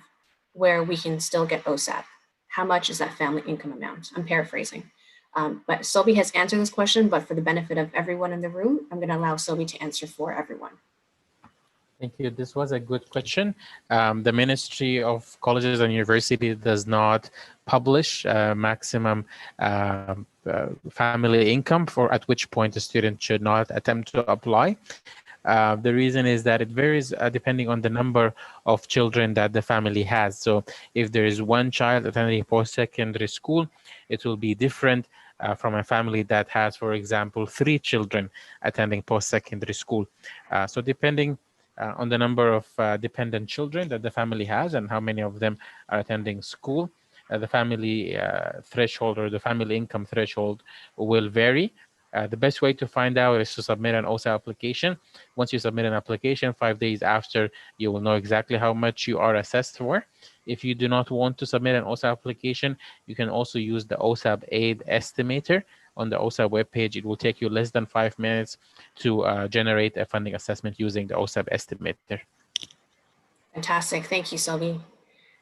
S1: where we can still get OSAP? How much is that family income amount? I'm paraphrasing. But Sobi has answered this question, but for the benefit of everyone in the room, I'm going to allow Sobi to answer for everyone.
S3: Thank you. This was a good question. The Ministry of Colleges and Universities does not publish maximum family income for at which point a student should not attempt to apply. The reason is that it varies depending on the number of children that the family has. So if there is one child attending post-secondary school, it will be different from a family that has, for example, 3 children attending post-secondary school. So depending on the number of dependent children that the family has and how many of them are attending school, the family threshold or the family income threshold will vary. The best way to find out is to submit an OSAP application. Once you submit an application, 5 days after, you will know exactly how much you are assessed for. If you do not want to submit an OSAP application, you can also use the OSAP aid estimator on the OSAP webpage. It will take you less than 5 minutes to generate a funding assessment using the OSAP estimator.
S1: Fantastic. Thank you, Sobi.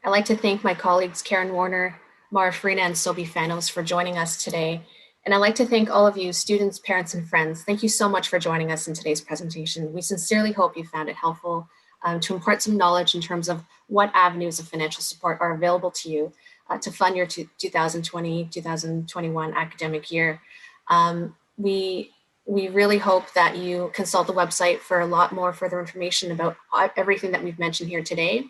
S1: I'd like to thank my colleagues Karen Warner, Mara Farina, and Sobi Fanos for joining us today. And I'd like to thank all of you, students, parents, and friends. Thank you so much for joining us in today's presentation. We sincerely hope you found it helpful to impart some knowledge in terms of what avenues of financial support are available to you to fund your 2020-2021 academic year. We really hope that you consult the website for a lot more further information about everything that we've mentioned here today.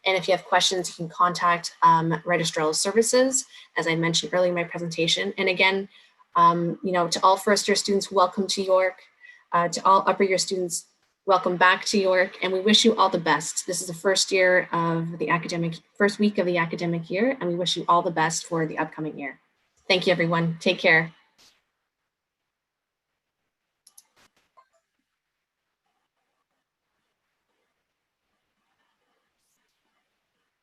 S1: And if you have questions, you can contact Registrar Services, as I mentioned earlier in my presentation. And again, to all first-year students, welcome to York. To all upper-year students, welcome back to York. And we wish you all the best. This is the first week of the academic year, and we wish you all the best for the upcoming year. Thank you, everyone. Take care.